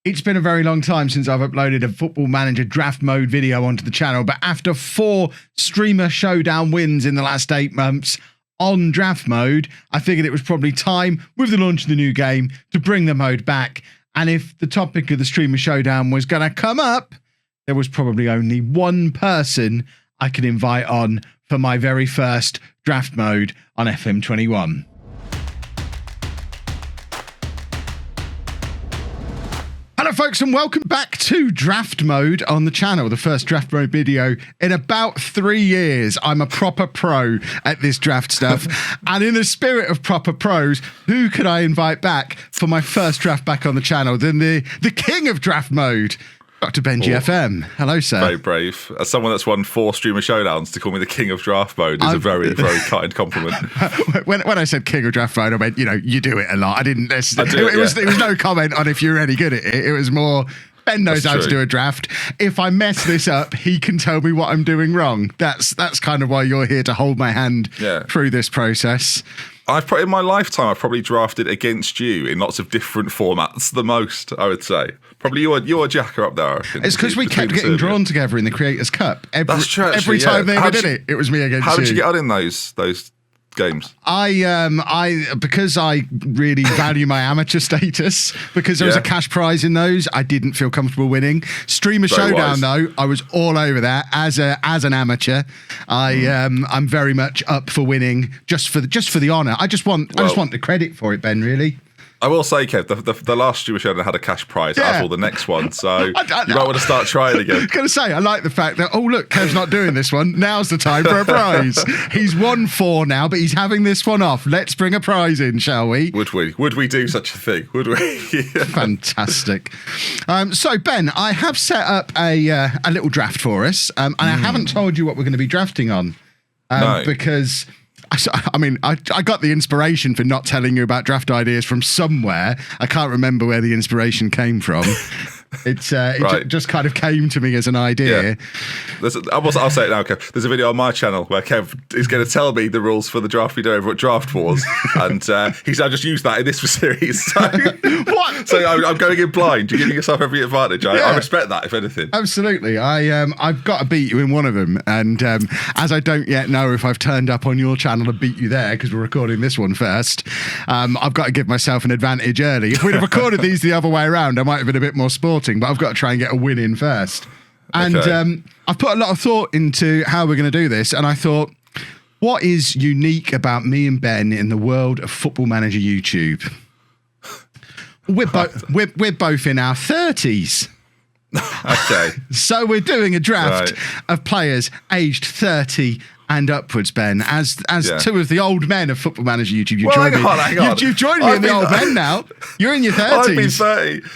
It's been a very long time since I've uploaded a Football Manager draft mode video onto the channel, but after 4 streamer showdown wins in the last 8 months on draft mode, I figured it was probably time, with the launch of the new game, to bring the mode back. And if the topic of the streamer showdown was going to come up, there was probably only one person I could invite on for my very first draft mode on FM21. Hello folks and welcome back to Draft Mode on the channel, the first Draft Mode video in about 3 years. I'm a proper pro at this draft stuff, and in the spirit of proper pros, who could I invite back for my first draft back on the channel than the king of Draft Mode, Dr. Ben GFM. Hello, sir. Very brave. As someone that's won 4 streamer showdowns, to call me the king of draft mode is a very, very kind compliment. When I said king of draft mode, I meant, you do it a lot. I didn't necessarily. It was no comment on if you're any good at it. It was more, Ben knows how to do a draft. If I mess this up, he can tell me what I'm doing wrong. That's kind of why you're here, to hold my hand through this process. In my lifetime, I've probably drafted against you in lots of different formats the most, I would say. Probably you're Jacker up there. It's because we kept getting drawn together in the Creators Cup. That's true. Every time they ever did it was me against you. How did you get on in those games? Because I really value my amateur status, because there was a cash prize in those, I didn't feel comfortable winning. Streamer showdown though, I was all over that as an amateur. I'm very much up for winning just for the honour. I just want the credit for it, Ben, really. I will say, Kev, the last streamer showdown had a cash prize, as will the next one, so you might want to start trying again. I was going to say, I like the fact that, oh look, Kev's not doing this one, now's the time for a prize. He's won 4 now, but he's having this one off. Let's bring a prize in, shall we? Would we do such a thing? Would we? Fantastic. So, Ben, I have set up a little draft for us, and I haven't told you what we're going to be drafting on, no. Because... I got the inspiration for not telling you about draft ideas from somewhere. I can't remember where the inspiration came from. It just kind of came to me as an idea. Yeah. I'll say it now, Kev. There's a video on my channel where Kev is going to tell me the rules for the draft we do over at Draft Wars, and he's now just used that in this series. So, what? So I'm going in blind. You're giving yourself every advantage. I respect that, if anything. Absolutely. I've got to beat you in one of them, and as I don't yet know if I've turned up on your channel to beat you there, because we're recording this one first, I've got to give myself an advantage early. If we'd have recorded these the other way around, I might have been a bit more sporty. But I've got to try and get a win in first. And I've put a lot of thought into how we're going to do this. And I thought, what is unique about me and Ben in the world of Football Manager YouTube? We're both in our 30s. Okay. So we're doing a draft of players aged 30 and upwards, Ben. As 2 of the old men of Football Manager YouTube, you've joined me in the old men now. You're in your 30s.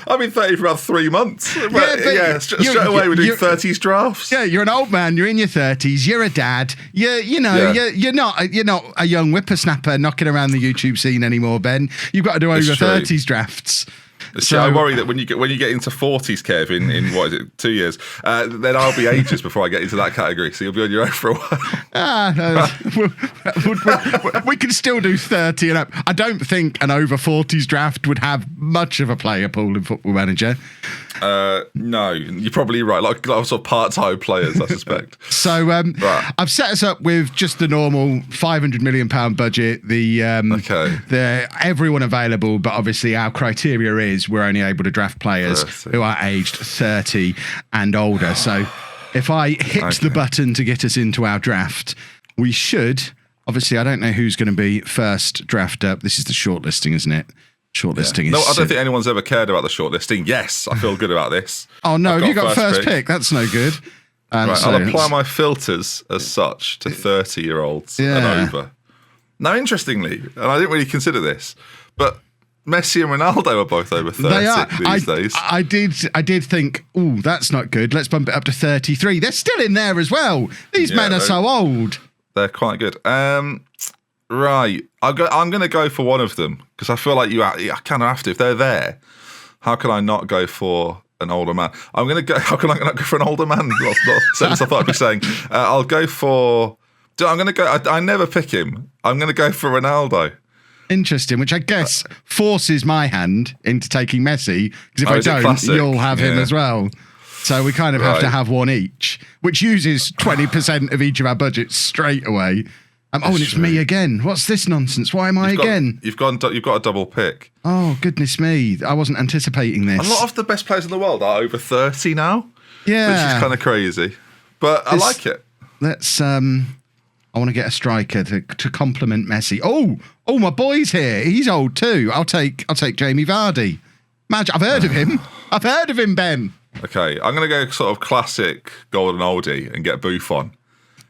I've been 30 for about 3 months. Straight away we're doing 30s drafts. Yeah, you're an old man. You're in your 30s. You're a dad. You're not a young whippersnapper knocking around the YouTube scene anymore, Ben. You've got to do over 30s drafts. So I worry that when you get into 40s, Kev, in what is it, 2 years, then I'll be ages before I get into that category. So you'll be on your own for a while. We can still do 30 and up. I don't think an over 40s draft would have much of a player pool in Football Manager. No, you're probably right. Like sort of part-time players, I suspect. So I've set us up with just the normal £500 million budget. The everyone available, but obviously our criteria is we're only able to draft players who are aged 30 and older. So if I hit the button to get us into our draft, we should. Obviously, I don't know who's going to be first draft up. This is the shortlisting, isn't it? Shortlisting is... No, I don't think anyone's ever cared about the shortlisting. Yes, I feel good about this. Oh, no, you got first pick. That's no good. Right, I'll apply my filters as such to 30-year-olds and over. Now, interestingly, and I didn't really consider this, but Messi and Ronaldo are both over 30 these days. I did think, ooh, that's not good. Let's bump it up to 33. They're still in there as well. These men are so old. They're quite good. Right, I'm going to go for one of them because I feel like I kind of have to. If they're there, how can I not go for an older man? I'm going to go. How can I not go for an older man? Not sentence I thought I'd be saying. I'll go for. I'm going to go. I never pick him. I'm going to go for Ronaldo. Interesting, which I guess forces my hand into taking Messi, because if I is it don't, classic? you'll have him Yeah. as well. So we kind of have to Right. have one each, which uses 20% of each of our budgets straight away. And it's me again. What's this nonsense? Why am I again? You've got a double pick. Oh, goodness me. I wasn't anticipating this. A lot of the best players in the world are over 30 now, yeah. which is kind of crazy. But I like it. Let's I want to get a striker to complement Messi. Oh, my boy's here. He's old too. I'll take Jamie Vardy. Imagine, I've heard of him. I've heard of him, Ben. Okay, I'm going to go sort of classic golden oldie and get Buffon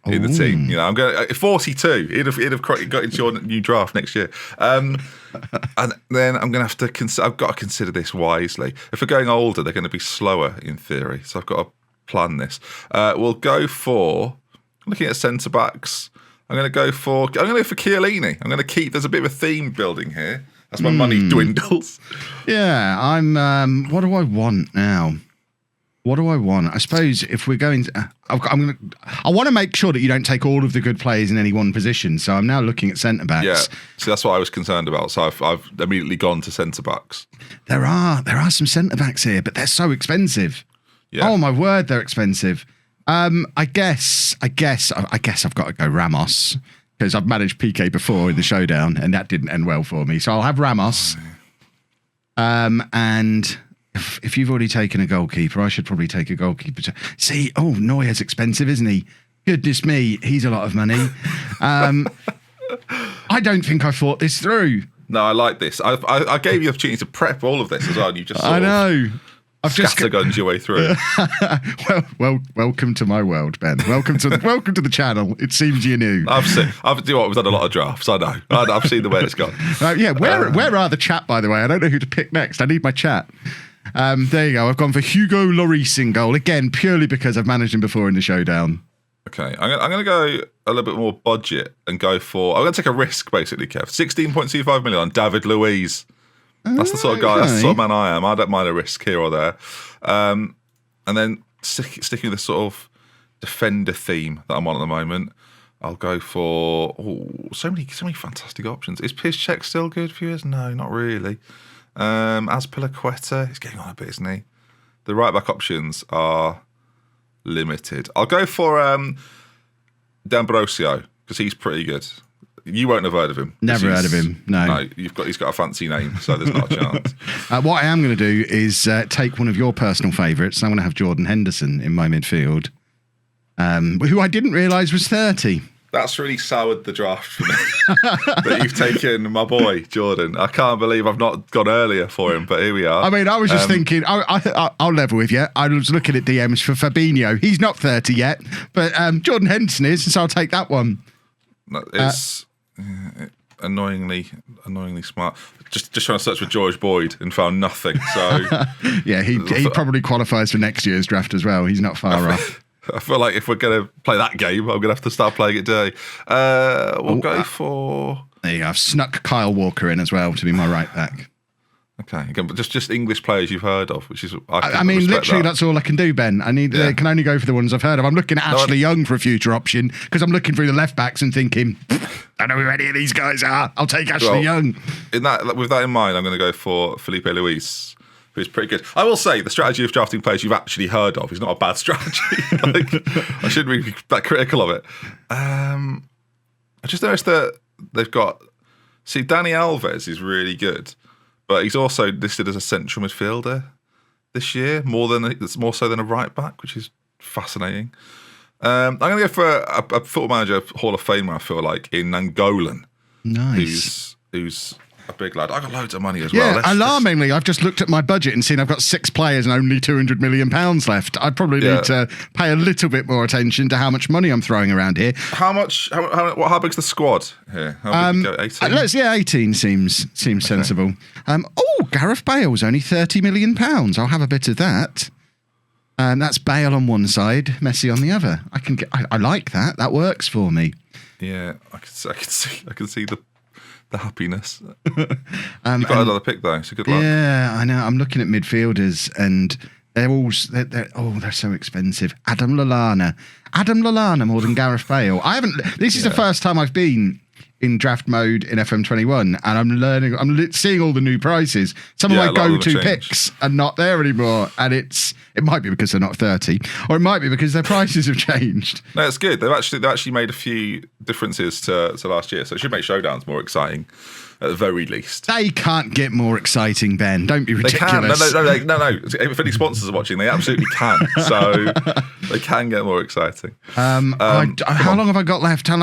in the team. You know, I'm going 42. He'd have got into your new draft next year. And then I'm going to have to I've got to consider this wisely. If we're going older, they're going to be slower in theory. So I've got to plan this. We'll go for looking at centre backs. I'm going to go for Chiellini. I'm going to keep. There's a bit of a theme building here as my money dwindles. Yeah, I'm. What do I want now? What do I want? I suppose if we're going to, I want to make sure that you don't take all of the good players in any one position. So I'm now looking at centre backs. Yeah, see, that's what I was concerned about. So I've immediately gone to centre backs. There are some centre backs here, but they're so expensive. Yeah. Oh my word, they're expensive. I guess I've got to go Ramos, because I've managed PK before in the showdown and that didn't end well for me. So I'll have Ramos. And if you've already taken a goalkeeper, I should probably take a goalkeeper. See, Neuer's expensive, isn't he? Goodness me, he's a lot of money. I don't think I thought this through. No, I like this. I gave you the opportunity to prep all of this as well, and you just I know. I've just scattergunned your way through. well, welcome to my world, Ben. Welcome to the channel. It seems you knew. We've done a lot of drafts. I know. I've seen the way it's gone. Where are the chat, by the way? I don't know who to pick next. I need my chat. There you go. I've gone for Hugo Lloris in goal again, purely because I've managed him before in the showdown. Okay, I'm going to go a little bit more budget and go for. I'm going to take a risk, basically, Kev. 16.25 million on David Luiz. That's the sort of guy. That's the sort of man I am. I don't mind a risk here or there. And then sticking with this sort of defender theme that I'm on at the moment, I'll go for so many fantastic options. Is Piszczek still good for you? No, not really. Azpilicueta, he's getting on a bit, isn't he? The right back options are limited. I'll go for D'Ambrosio, because he's pretty good. You won't have heard of him. Never heard of him. No, he's got a fancy name, so there's not a chance. What I am going to do is take one of your personal favourites. I'm going to have Jordan Henderson in my midfield, who I didn't realise was 30. That's really soured the draft for me. That you've taken my boy Jordan. I can't believe I've not gone earlier for him, but here we are. I mean, I was just thinking. I'll level with you. I was looking at DMs for Fabinho. He's not 30 yet, but Jordan Henderson is, so I'll take that one. It's annoyingly smart. Just trying to search for George Boyd and found nothing. So yeah, he probably qualifies for next year's draft as well. He's not far off. I feel like if we're going to play that game, I'm going to have to start playing it dirty. We'll go for. There you go. I've snuck Kyle Walker in as well to be my right back. Okay, again, but just English players you've heard of, which is. I mean, literally, that's all I can do, Ben. I can only go for the ones I've heard of. I'm looking at Ashley Young for a future option because I'm looking through the left backs and thinking, I know who any of these guys are. I'll take Ashley Young. With that in mind, I'm going to go for Felipe Luis, who's pretty good. I will say the strategy of drafting players you've actually heard of is not a bad strategy. I shouldn't be that critical of it. I just noticed that they've got. See, Dani Alves is really good. But he's also listed as a central midfielder this year, more so than a right back, which is fascinating. I'm going to go for a Football Manager Hall of Famer, I feel like, in Nangolan. Nice. Who's a big lad. I got loads of money as well. Yeah, alarmingly, I've just looked at my budget and seen I've got 6 players and only £200 million left. I probably need to pay a little bit more attention to how much money I'm throwing around here. How big's the squad here? How big go? 18? 18 seems sensible. Gareth Bale's only £30 million. I'll have a bit of that. That's Bale on one side, Messi on the other. I like that. That works for me. Yeah, I can see the happiness. You've got another pick though, so good luck. Yeah, I know. I'm looking at midfielders and they're so expensive. Adam Lallana more than Gareth Bale. This is the first time I've been in draft mode in FM21, and I'm seeing all the new prices. Some of my go-to picks are not there anymore, and it might be because they're not 30, or it might be because their prices have changed. No, it's good. They've actually made a few differences to last year, so it should make showdowns more exciting. At the very least, they can't get more exciting, Ben. Don't be ridiculous. They can. No. If any sponsors are watching, they absolutely can. So they can get more exciting. How long have I got left? You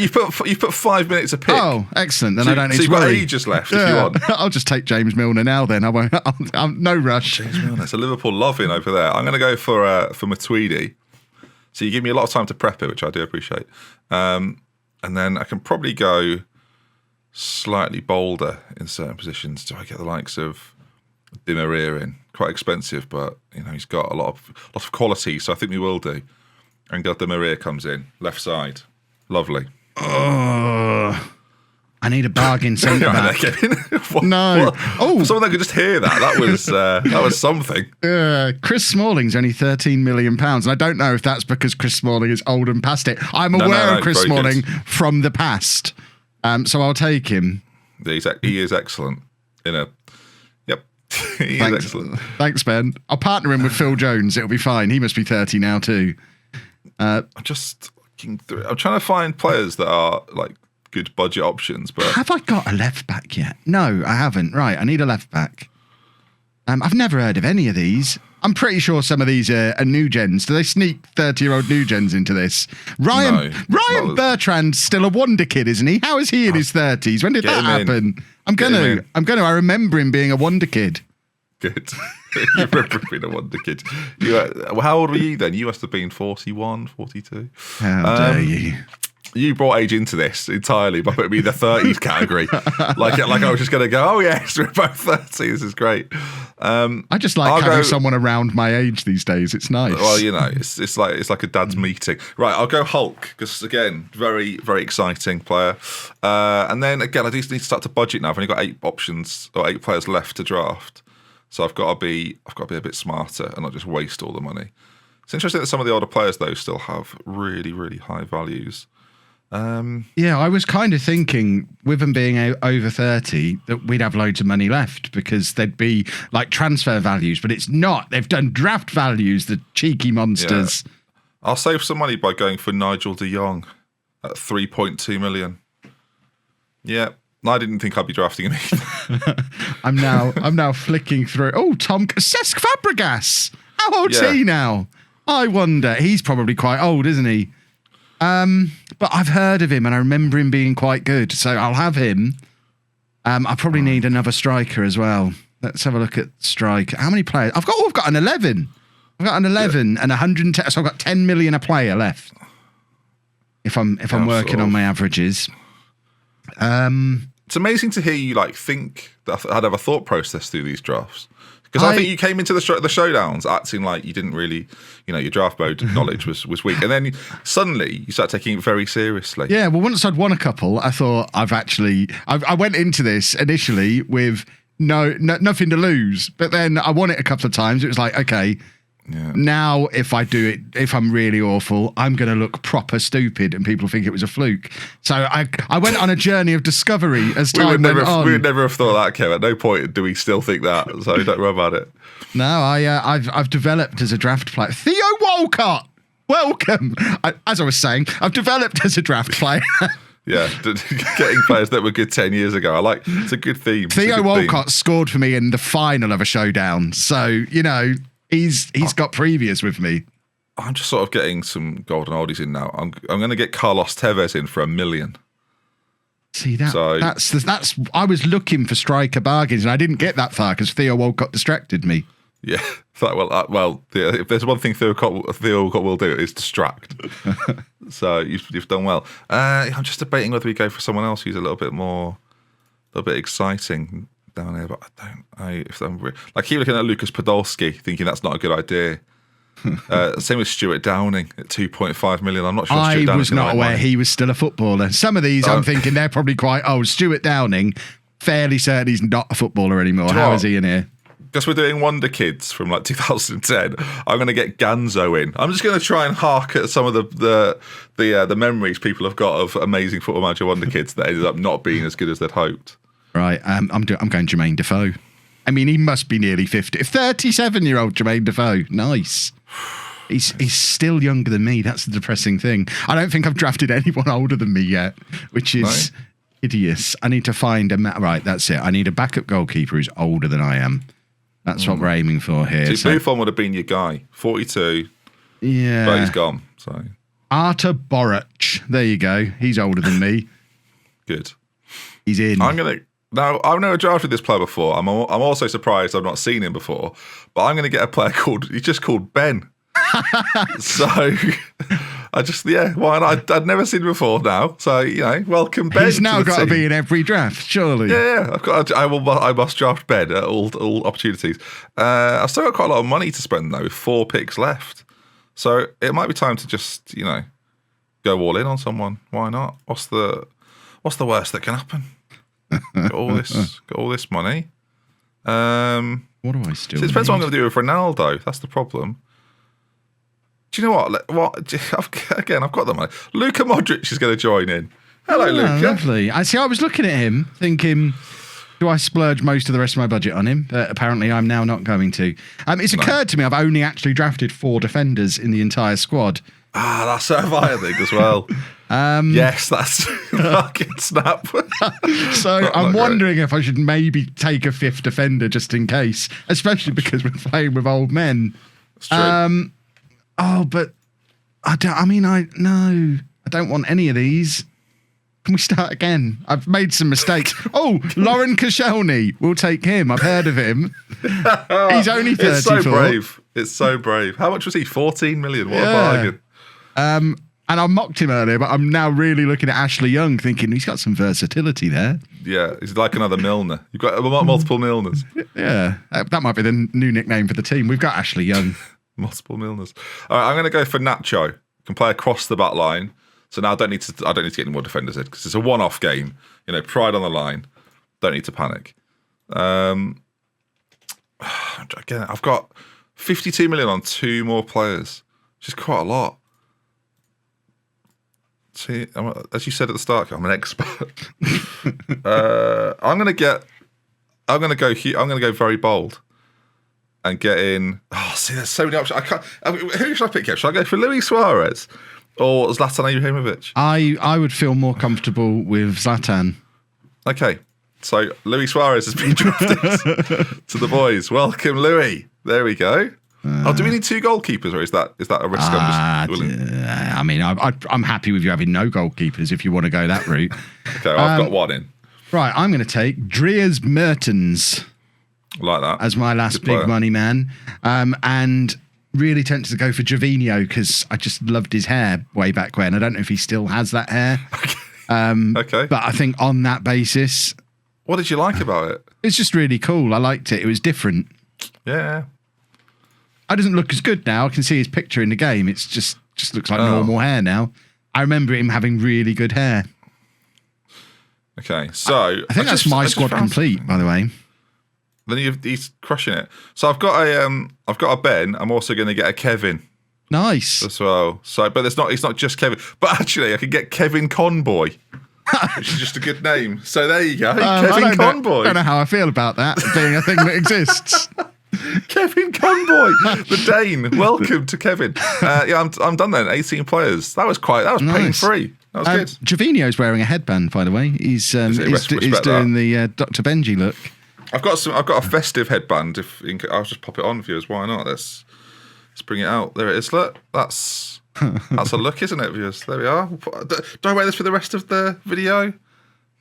put 5 minutes a pick. Oh, excellent. Then I don't need to you've got worry. ages left if you want. I'll just take James Milner now. Then I won't. I'm no rush. James Milner. It's a Liverpool love-in over there. I'm going to go for Matuidi. So you give me a lot of time to prep it, which I do appreciate. And then I can probably go slightly bolder in certain positions. Do I get the likes of Di Maria in? Quite expensive, but he's got a lot of quality, so I think we will do. And Di Maria comes in left side, lovely. I need a bargain centre back. No, for someone that could just hear that was something. Chris Smalling's only £13 million, and I don't know if that's because Chris Smalling is old and past it. I'm aware of Chris Smalling from the past. So I'll take him. He is excellent. Is excellent. Thanks, Ben. I'll partner him with Phil Jones. It'll be fine. He must be 30 now too. I'm just looking through. I'm trying to find players that are like good budget options. But have I got a left back yet? No, I haven't. Right, I need a left back. I've never heard of any of these. I'm pretty sure some of these are new gens. Do they sneak 30-year-old new gens into this? Ryan Bertrand's still a wonder kid, isn't he? How is he in his 30s? When did that happen? I'm gonna. I remember him being a wonder kid. Good. You remember being a wonder kid. How old were you then? You must have been 41, 42. How dare you? You brought age into this entirely by putting me in the 30s category. like I was just going to go, oh yes, we're both 30. This is great. I just like having someone around my age these days. It's nice. Well, it's like a dad's meeting. Right, I'll go Hulk because again, very very exciting player. And then again, I do need to start to budget now. I've only got 8 options or 8 players left to draft, so I've got to be a bit smarter and not just waste all the money. It's interesting that some of the older players though still have really really high values. Yeah, I was kind of thinking with them being over 30 that we'd have loads of money left because they'd be like transfer values, but it's not. They've done draft values, the cheeky monsters. Yeah. I'll save some money by going for Nigel de Jong at 3.2 million. Yeah, I didn't think I'd be drafting him either. I'm now flicking through. Oh, Cesc Fabregas. How old's he now? I wonder. He's probably quite old, isn't he? But I've heard of him and I remember him being quite good, so I'll have him. I probably need another striker as well. Let's have a look at striker. How many players? I've got an 11. I've got an 11 and 110. So I've got 10 million a player left. If I'm working on my averages. It's amazing to hear you think that I'd have a thought process through these drafts. Because I think you came into the showdowns acting like you didn't really, your draft mode knowledge was weak. And then suddenly you start taking it very seriously. Yeah, well, once I'd won a couple, I thought I went into this initially with nothing to lose. But then I won it a couple of times. It was like, okay, now if I do it, if I'm really awful, I'm going to look proper stupid and people think it was a fluke. So I went on a journey of discovery as time went on. We would never have thought that, Kev. At no point do we still think that. So don't worry about it. No, I've developed as a draft player. Theo Walcott, welcome. As I was saying, I've developed as a draft player. Yeah, getting players that were good 10 years ago. It's a good theme. Theo Walcott scored for me in the final of a showdown. So, he's got previous with me. I'm just sort of getting some golden oldies in now. I'm going to get Carlos Tevez in for $1 million. See, that's I was looking for striker bargains and I didn't get that far because Theo Walcott distracted me. Yeah, if there's one thing Theo Walcott will do, it's distract. So you've done well. I'm just debating whether we go for someone else who's a little bit exciting down here, but I keep looking at Lucas Podolski, thinking that's not a good idea. Same with Stuart Downing at 2.5 million. I'm not sure. I was not aware he was still a footballer. Some of these, I'm thinking they're probably quite old. Stuart Downing, fairly certain he's not a footballer anymore. How is he in here? Because we're doing Wonder Kids from like 2010, I'm going to get Ganzo in. I'm just going to try and hark at some of the memories people have got of amazing Football Manager Wonder Kids that ended up not being as good as they'd hoped. Right, I'm going Jermaine Defoe. I mean, he must be nearly 50. 37-year-old Jermaine Defoe. Nice. He's still younger than me. That's the depressing thing. I don't think I've drafted anyone older than me yet, which is hideous. I need to find right, that's it. I need a backup goalkeeper who's older than I am. That's what we're aiming for here. So Buffon would have been your guy. 42. Yeah. But he's gone. So Artur Boruc. There you go. He's older than me. Good. He's in. I've never drafted this player before. I'm also surprised I've not seen him before. But I'm going to get a player he's just called Ben. So why not? I'd never seen him before now. So, welcome Ben. He's now got to be in every draft, surely. Yeah. I must draft Ben at all opportunities. I've still got quite a lot of money to spend though, with 4 picks left. So it might be time to just, go all in on someone. Why not? What's the worst that can happen? Got all this money. What do I still It depends what I'm going to do with Ronaldo. That's the problem. Do you know what? Again, I've got the money. Luka Modric is going to join in. Hello, Luka. Lovely. I was looking at him thinking, do I splurge most of the rest of my budget on him? But apparently I'm now not going to. It's occurred to me I've only actually drafted 4 defenders in the entire squad. That's so have I think as well. Yes, that's fucking snap. So I'm wondering if I should maybe take a 5th defender just in case, especially because we're playing with old men. It's true. But I don't want any of these. Can we start again? I've made some mistakes. Lauren Koscielny. We'll take him. I've heard of him. He's only 34. It's so brave. It's so brave. How much was he? 14 million. What a bargain. And I mocked him earlier, but I'm now really looking at Ashley Young thinking he's got some versatility there. Yeah, he's like another Milner. You've got multiple Milners. Yeah, that might be the new nickname for the team. We've got Ashley Young. Multiple Milners. All right, I'm going to go for Nacho. Can play across the back line. So now I don't need to get any more defenders in because it's a one-off game. Pride on the line. Don't need to panic. Again, I've got 52 million on 2 more players, which is quite a lot. See, as you said at the start, I'm an expert. I'm going to go very bold. And get in. There's so many options. Who should I pick here? Should I go for Luis Suarez or Zlatan Ibrahimovic? I would feel more comfortable with Zlatan. Okay, so Luis Suarez has been drafted to the boys. Welcome, Louis. There we go. Do we need 2 goalkeepers, or is that a risk? I'm happy with you having no goalkeepers if you want to go that route. Okay, I've got one in. Right, I'm going to take Dries Mertens. Like that. As my last big money man. And really tempted to go for Gervinho because I just loved his hair way back when. I don't know if he still has that hair. Okay. But I think on that basis... What did you like about it? It's just really cool. I liked it. It was different. Yeah. It doesn't look as good now. I can see his picture in the game. It's just looks like normal hair now. I remember him having really good hair. Okay, so... I think that's my squad complete, by the way. Then he's crushing it. So I've got a Ben. I'm also going to get a Kevin. Nice as well. So, but it's not just Kevin. But actually, I could get Kevin Conboy, which is just a good name. So there you go, Kevin Conboy. I don't know how I feel about that being a thing that exists. Kevin Conboy, the Dane. Welcome to Kevin. I'm done then. 18 players. That was pain free. That was good. Gervinho's wearing a headband, by the way. He's doing the Dr. Benji look. I've got a festive headband. I'll just pop it on, viewers. Why not? Let's bring it out. There it is. Look, that's a look, isn't it, viewers? There we are. Do I wear this for the rest of the video?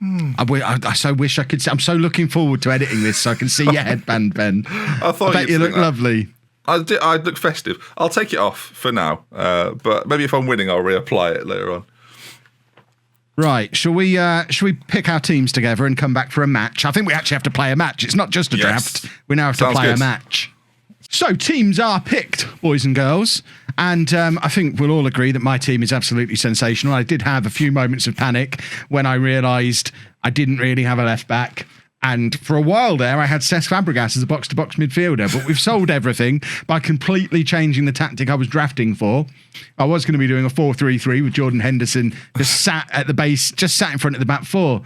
I so wish I could. I'm so looking forward to editing this so I can see your headband, Ben. I bet you look lovely. I look festive. I'll take it off for now, but maybe if I'm winning, I'll reapply it later on. Right, shall we pick our teams together and come back for a match? I think we actually have to play a match. It's not just a draft. We now have to play a match. So teams are picked, boys and girls. And I think we'll all agree that my team is absolutely sensational. I did have a few moments of panic when I realised I didn't really have a left back. And for a while there, I had Cesc Fabregas as a box-to-box midfielder, but we've sold everything by completely changing the tactic I was drafting for. I was going to be doing a 4-3-3 with Jordan Henderson just sat at the base, just sat in front of the back four,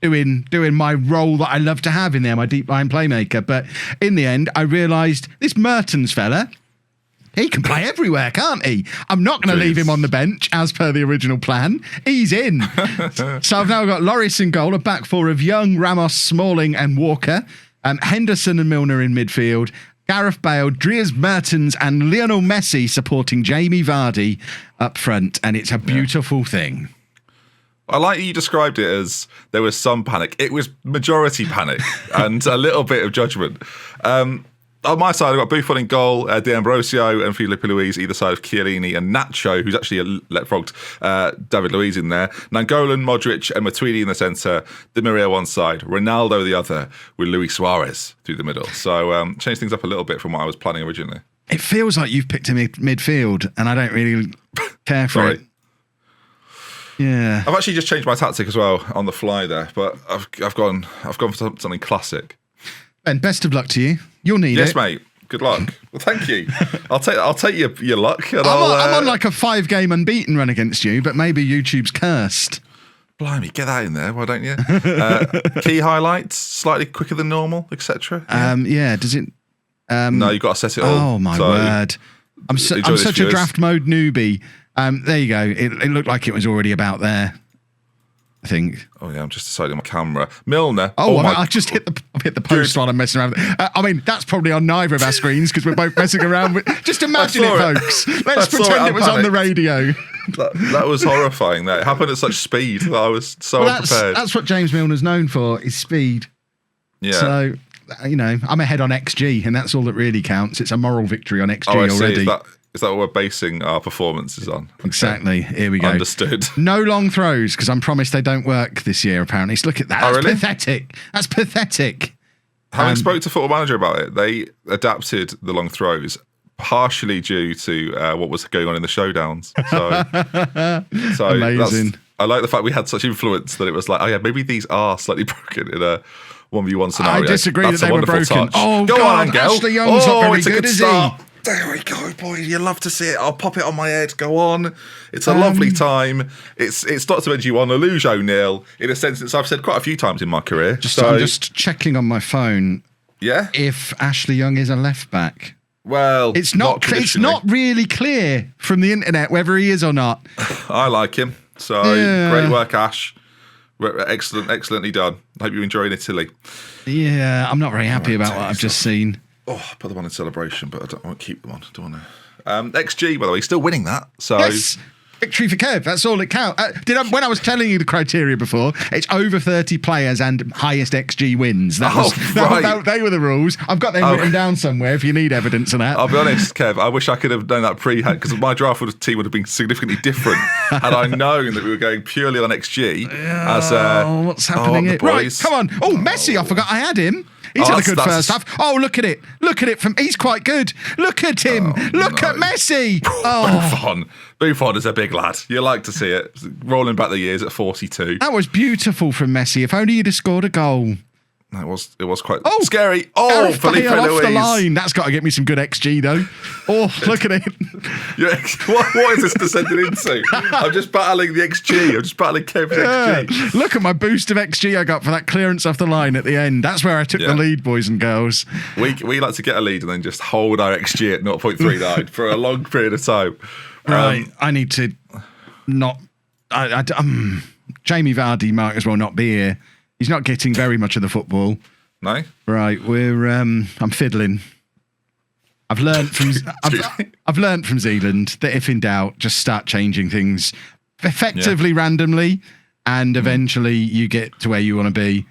doing my role that I love to have in there, my deep line playmaker. But in the end, I realised this Mertens fella, he can play everywhere, can't he? I'm not going to leave him on the bench as per the original plan. He's in. So I've now got Lloris in goal, a back four of Young, Ramos, Smalling and Walker. Henderson and Milner in midfield. Gareth Bale, Dries Mertens and Lionel Messi supporting Jamie Vardy up front. And it's a beautiful thing. I like you described it as there was some panic. It was majority panic and a little bit of judgment. On my side, I've got Buffon in goal, D'Ambrosio and Filipe Luis either side of Chiellini and Nacho, who's actually leapfrogged David Luiz in there. Nainggolan, Modric and Matuidi in the centre, Di Maria one side, Ronaldo the other, with Luis Suarez through the middle. So change things up a little bit from what I was planning originally. It feels like you've picked a midfield and I don't really care for it. Yeah. I've actually just changed my tactic as well on the fly there, but I've gone for something classic. Ben, best of luck to you. You'll need it. Yes, mate. Good luck. Well, thank you. I'll take your luck. And I'm on like a 5-game unbeaten run against you, but maybe YouTube's cursed. Blimey, get that in there, why don't you? Key highlights, slightly quicker than normal, etc. Yeah. Does it? No, you've got to set it all. Oh my word! I'm such a draft mode newbie. There you go. It looked like it was already about there, I think. Oh yeah, I'm just deciding my camera. Milner. I just hit the post while I'm messing around. I mean, that's probably on neither of our screens because we're both messing around with. Just imagine it, folks. Let's pretend it was on the radio. That was horrifying. That it happened at such speed that I was so unprepared. That's what James Milner's known for, is speed. Yeah. So, I'm ahead on XG, and that's all that really counts. It's a moral victory on XG already. Is that what we're basing our performances on? Exactly. Here we go. Understood. No long throws, because I'm promised they don't work this year, apparently. So look at that. That's really? pathetic. That's pathetic. Having spoke to Football Manager about it, they adapted the long throws partially due to what was going on in the showdowns. So amazing. I like the fact we had such influence that it was like, oh yeah, maybe these are slightly broken in a 1v1 scenario. I disagree that they were broken. Touch. Oh, go God, on, Angel. Ashley Young's not very good, is he? There we go, boy. You love to see it. I'll pop it on my head. Go on. It's a lovely time. It's Dr. 1, LOLLUJO 0. In a sense, I've said quite a few times in my career. I'm just checking on my phone. Yeah. If Ashley Young is a left back. Well, it's not really clear from the internet whether he is or not. I like him. So great work, Ash. Excellently done. Hope you're enjoying Italy. Yeah, I'm not very happy about what I've just seen. Oh, I put them on in celebration, but I won't keep them on. Don't want to. XG, by the way, still winning that. So yes, victory for Kev. That's all it counts. When I was telling you the criteria before, it's over 30 players and highest XG wins. They were the rules. I've got them written down somewhere if you need evidence of that. I'll be honest, Kev, I wish I could have done that pre-hand because my draft team would have been significantly different had I known that we were going purely on XG. What's happening here? Right, come on. Oh, Messi, I forgot I had him. He's had a good first half. Oh, look at it. Look at it. He's quite good. Look at him. Look at Messi. Buffon is a big lad. You like to see it. Rolling back the years at 42. That was beautiful from Messi. If only you'd have scored a goal. It was quite scary. Filipe Luis. Off the line. That's got to get me some good XG, though. Oh, look at it. What is this descending into? I'm just battling the XG. I'm just battling Kev's XG. Look at my boost of XG I got for that clearance off the line at the end. That's where I took the lead, boys and girls. We like to get a lead and then just hold our XG at 0.39 for a long period of time. Right. I need to not... Jamie Vardy might as well not be here. He's not getting very much of the football. No? Right, I'm fiddling. I've learned from Zealand that if in doubt, just start changing things effectively randomly, and eventually you get to where you want to be.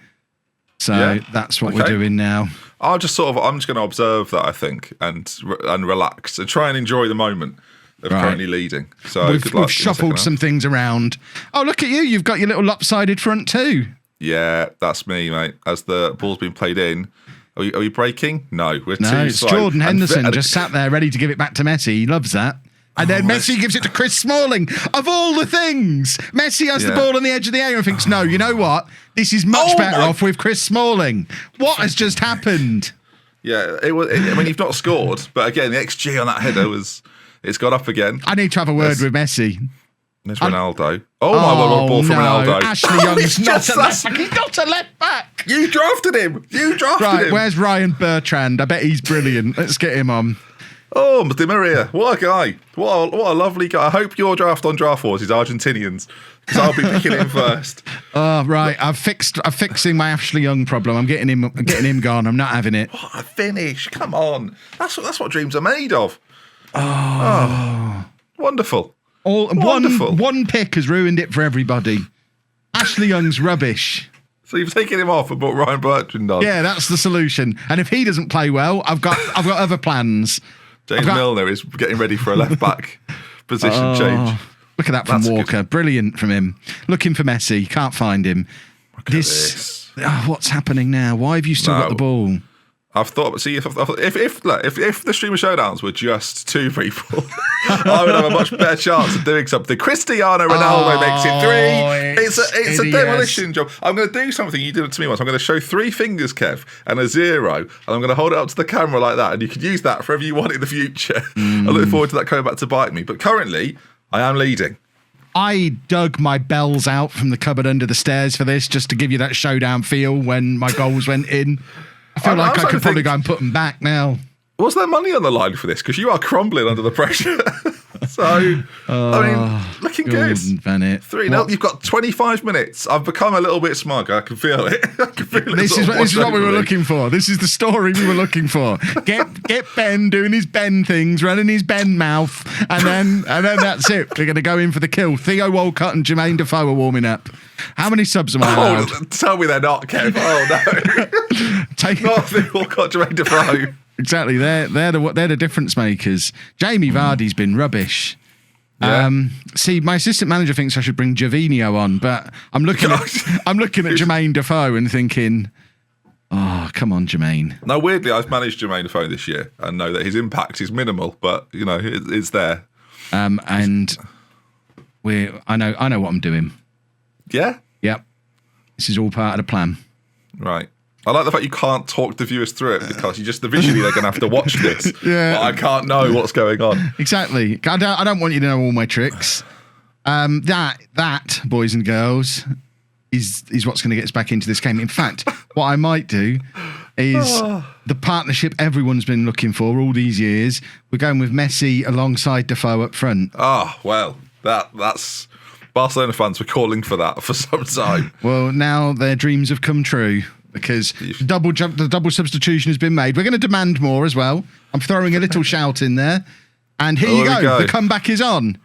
So that's what we're doing now. I'm just going to observe that, I think, and relax and try and enjoy the moment of currently leading. So we've shuffled some things around. Oh, look at you! You've got your little lopsided front too. Yeah, that's me, mate. As the ball's been played in, are we breaking? No, it's Jordan Henderson just sat there ready to give it back to Messi. He loves that. And then Messi gives it to Chris Smalling. Of all the things, Messi has the ball on the edge of the area and thinks, no, you know what? This is much better off with Chris Smalling. What has just happened? Yeah, I mean, you've not scored, but again, the XG on that header it's gone up again. I need to have a word with Messi. There's Ronaldo. Oh my God, what a ball from Ronaldo. Ashley Young's not a left back. He's not a left back. You drafted him. Right, where's Ryan Bertrand? I bet he's brilliant. Let's get him on. Oh, Di Maria, what a guy. What a lovely guy. I hope your draft on Draft Wars is Argentinians, because I'll be picking him first. Oh, right. I'm fixing my Ashley Young problem. I'm getting him gone. I'm not having it. What a finish. Come on. That's what dreams are made of. Oh. Wonderful. Wonderful. One pick has ruined it for everybody. Ashley Young's rubbish. So you've taken him off and brought Ryan Bertrand on. Yeah, that's the solution. And if he doesn't play well, I've got other plans. James Milner is getting ready for a left back position change. Look at that from Walker. Good. Brilliant from him. Looking for Messi. Can't find him. Look at this. What's happening now? Why have you still got the ball? I've thought, see, if the streamer showdowns were just two people, I would have a much better chance of doing something. Cristiano Ronaldo makes it 3. It's a demolition job. I'm going to do something you did to me once. I'm going to show 3 fingers, Kev, and a 0, and I'm going to hold it up to the camera like that, and you can use that for whatever you want in the future. I look forward to that coming back to bite me. But currently, I am leading. I dug my bells out from the cupboard under the stairs for this, just to give you that showdown feel when my goals went in. I feel like I could probably go and put them back now. Was there money on the line for this? Because you are crumbling under the pressure. So, I mean, looking good. Bennett. 3-0. You've got 25 minutes. I've become a little bit smug. I can feel it. This is what we were looking for. This is the story we were looking for. Get Ben doing his Ben things, running his Ben mouth, and then that's it. We're going to go in for the kill. Theo Walcott and Jermaine Defoe are warming up. How many subs am I allowed? Tell me they're not, Kev. Oh, no. Not Theo Walcott, Jermaine Defoe. Exactly, they're the difference makers. Jamie Vardy's been rubbish. Yeah. See, my assistant manager thinks I should bring Javinho on, but I'm looking at Jermaine Defoe and thinking, oh, come on, Jermaine. No, weirdly, I've managed Jermaine Defoe this year and know that his impact is minimal, but you know it's there. And I know what I'm doing. Yeah. Yep. This is all part of the plan. Right. I like the fact you can't talk the viewers through it because visually they're going to have to watch this. Yeah. But I can't know what's going on. Exactly. I don't want you to know all my tricks. That, boys and girls, is what's going to get us back into this game. In fact, what I might do is the partnership everyone's been looking for all these years. We're going with Messi alongside Defoe up front. Oh, well, that's... Barcelona fans were calling for that for some time. Well, now their dreams have come true. Because the double substitution has been made. We're going to demand more as well. I'm throwing a little shout in there. And here you go. The comeback is on.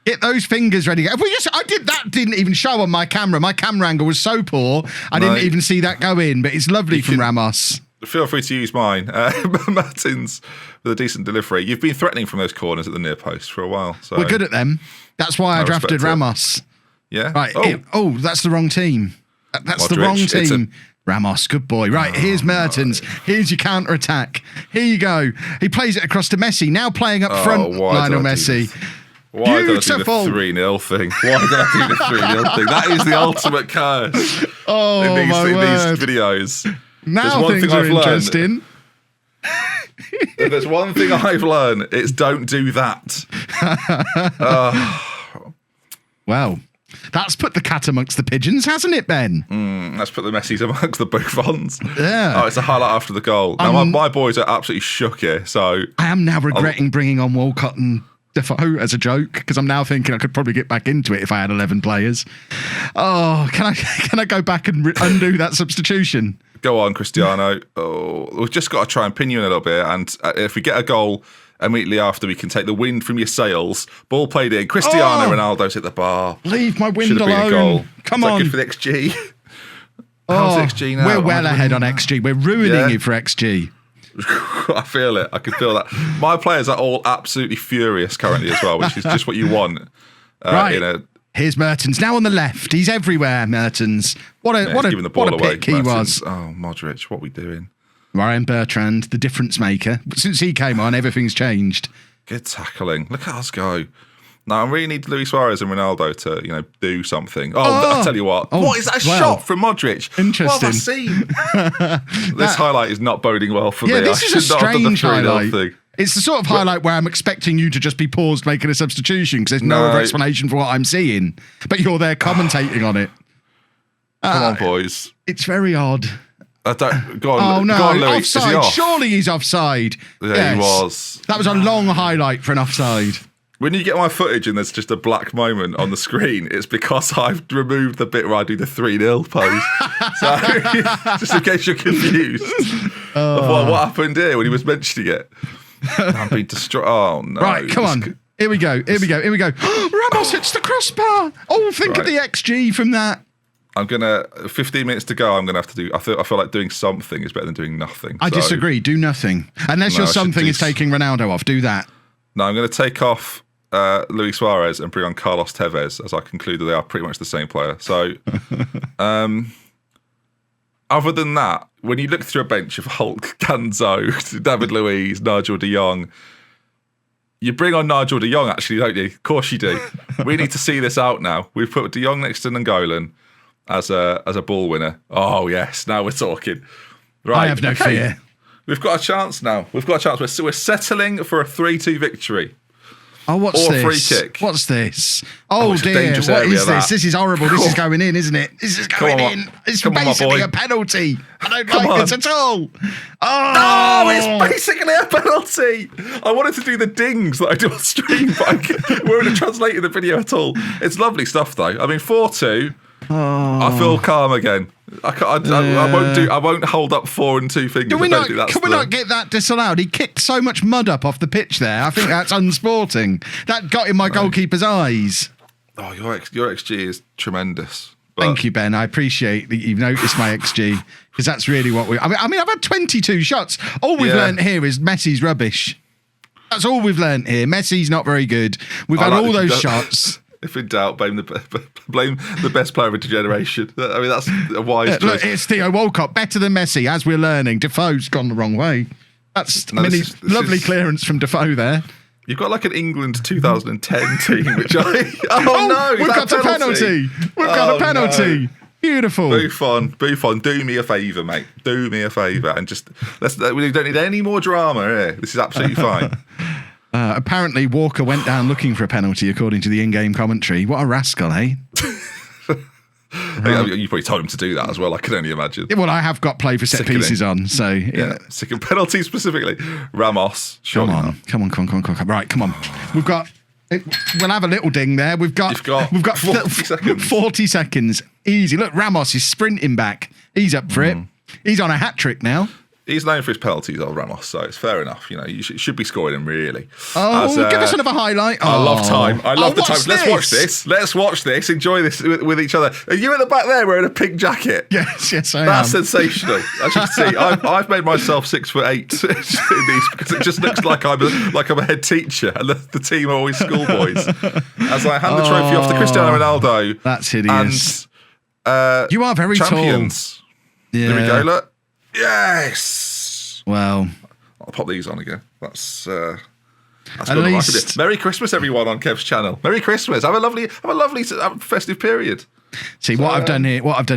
Get those fingers ready. That didn't even show on my camera. My camera angle was so poor. I didn't even see that go in. But it's lovely from Ramos. Feel free to use mine. Martin's with a decent delivery. You've been threatening from those corners at the near post for a while. So we're good at them. That's why I drafted Ramos. Yeah. Right. That's the wrong team. That's the wrong team. Ramos, good boy. Right, here's Mertens. Here's your counter-attack. Here you go. He plays it across to Messi. Now playing up front, Lionel Messi. Why did I do the 3-0 thing? Why did I do the 3-0 thing? That is the ultimate curse in these videos. Now things are interesting. If there's one thing I've learned, it's don't do that. Well, that's put the cat amongst the pigeons, hasn't it, Ben? That's put the Messis amongst the Buffons. Yeah. Oh, it's a highlight after the goal. Now, my boys are absolutely shook here, so... I am now regretting bringing on Walcott and Defoe as a joke, because I'm now thinking I could probably get back into it if I had 11 players. Oh, can I go back and undo that substitution? Go on, Cristiano. Oh, we've just got to try and pin you in a little bit, and if we get a goal... Immediately after, we can take the wind from your sails. Ball played in. Cristiano Ronaldo's hit the bar. Leave my wind alone. Goal. Come on. Good for the XG. How's XG now? We're well ahead on XG. We're ruining it for XG. I feel it. I can feel that. My players are all absolutely furious currently as well, which is just what you want. Right. Here's Mertens now on the left. He's everywhere, Mertens. What a pick he was. Oh, Modric, what are we doing? Ryan Bertrand, the difference maker. Since he came on, everything's changed. Good tackling. Look at us go. Now, I really need Luis Suarez and Ronaldo to, do something. I'll tell you what. What is that shot from Modric? Interesting. What have I seen? This highlight is not boding well for me. Yeah, this is a strange highlight. Thing. It's the sort of highlight where I'm expecting you to just be paused making a substitution because there's no other explanation for what I'm seeing. But you're there commentating on it. Come on, boys. It's very odd. Go on, oh, no. Go on, Louis. Offside. Is he off? Surely he's offside. Yeah, yes. he was. That was a long highlight for an offside. When you get my footage and there's just a black moment on the screen, it's because I've removed the bit where I do the 3-0 pose. So, just in case you're confused of what happened here when he was mentioning it. I'm being destroyed. Oh, no. Right, come on. Here we go. Ramos hits the crossbar. Oh, think of the XG from that. 15 minutes to go. I'm gonna have to do. I feel like doing something is better than doing nothing. I disagree. Do nothing unless your something is taking Ronaldo off. Do that. No, I'm going to take off Luis Suarez and bring on Carlos Tevez, as I conclude that they are pretty much the same player. So, other than that, when you look through a bench of Hulk, Ganzo, David Luiz, Nigel de Jong, you bring on Nigel de Jong, actually, don't you? Of course you do. We need to see this out now. We've put de Jong next to Nainggolan as a ball winner. Oh, yes, now we're talking. Right, I have no fear. We've got a chance now. We're settling for a 3-2 victory. Oh, what's this? Or a free kick. What's this? Oh, dear. What is this? This is horrible. This is going in, isn't it? This is going in. It's basically a penalty. I don't like this at all. Oh, it's basically a penalty. I wanted to do the dings that I do on stream, but we're going to translate the video at all. It's lovely stuff, though. I mean, 4-2. I feel calm again. I won't hold up 4 and 2 fingers. Can we not get that disallowed? He kicked so much mud up off the pitch there. I think that's unsporting. That got in my goalkeeper's eyes. Oh, your XG is tremendous. Thank you, Ben. I appreciate that you've noticed my XG because that's really what we. I mean, I've had 22 shots. All we've learned here is Messi's rubbish. That's all we've learned here. Messi's not very good. We've had all those shots. If in doubt, blame the best player of a generation. I mean, that's a wise choice. Look, it's Theo Walcott, better than Messi, as we're learning. Defoe's gone the wrong way. That's lovely clearance from Defoe there. You've got like an England 2010 team, which no, we've got a penalty. We've got a penalty. No. Beautiful. Buffon, do me a favour, mate. Do me a favour, and just we don't need any more drama here. This is absolutely fine. Apparently, Walker went down looking for a penalty, according to the in-game commentary. What a rascal, eh? You probably told him to do that as well, I can only imagine. Well, I have got play for set pieces on, so... Yeah, sick of penalties specifically. Ramos. Come on. Right, come on. We've got... We'll have a little ding there. We've got 40 seconds. 40 seconds. Easy. Look, Ramos is sprinting back. He's up for it. He's on a hat-trick now. He's known for his penalties, old Ramos, so it's fair enough. You should be scoring him, really. Oh, give us another highlight. I love time. I love the time. Let's watch this. Enjoy this with each other. Are you at the back there wearing a pink jacket? Yes, I am. That's sensational. As you can see, I've made myself 6'8" in these because it just looks like I'm a head teacher and the team are always schoolboys. As I hand the trophy off to Cristiano Ronaldo. That's hideous. And you are very champions. Tall. Yeah. There we go, look. Yes. Well, I'll pop these on again. That's at least. Merry Christmas, everyone on Kev's channel. Merry Christmas. Have a lovely festive period. See what I've done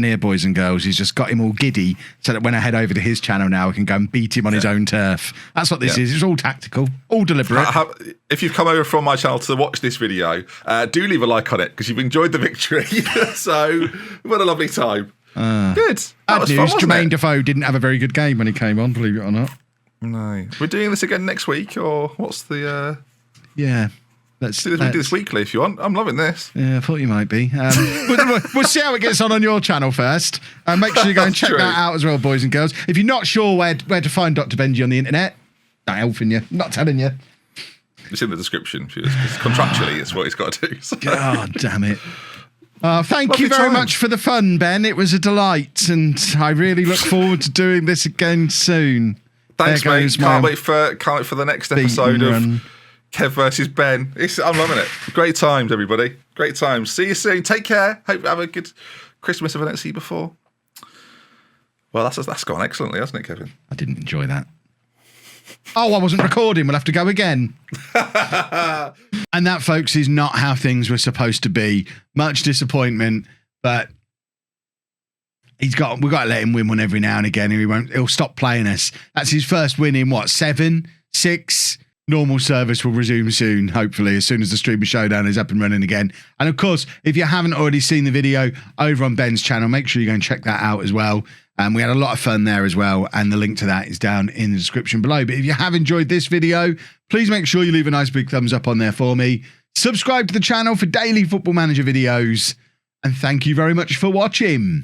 here, boys and girls, is just got him all giddy so that when I head over to his channel now, I can go and beat him on his own turf. That's what this is. It's all tactical, all deliberate. If you've come over from my channel to watch this video, do leave a like on it because you've enjoyed the victory. So we've had a lovely time. Good. Bad news, Jermaine Defoe didn't have a very good game when he came on, believe it or not. No. We're doing this again next week, or what's the... Yeah. We do this weekly if you want. I'm loving this. Yeah, I thought you might be. We'll see how it gets on your channel first. Make sure you go and check that out as well, boys and girls. If you're not sure where to find Dr. Benji on the internet, not helping you, not telling you. It's in the description. Because contractually, it's what he's got to do. So. God damn it. Thank you very much for the fun, Ben. It was a delight, and I really look forward to doing this again soon. Thanks, mate. Can't wait for the next episode of Kev versus Ben. I'm loving it. Great times, everybody. Great times. See you soon. Take care. Hope you have a good Christmas if I don't see you before. Well, that's gone excellently, hasn't it, Kevin? I didn't enjoy that. Oh, I wasn't recording. We'll have to go again. And that, folks, is not how things were supposed to be. Much disappointment, but we've got to let him win one every now and again, and he'll stop playing us. That's his first win in, what, 7, 6? Normal service will resume soon, hopefully, as soon as the Streamer Showdown is up and running again. And of course, if you haven't already seen the video over on Ben's channel, make sure you go and check that out as well. We had a lot of fun there as well, and the link to that is down in the description below. But if you have enjoyed this video, please make sure you leave a nice big thumbs up on there for me. Subscribe to the channel for daily Football Manager videos, and thank you very much for watching.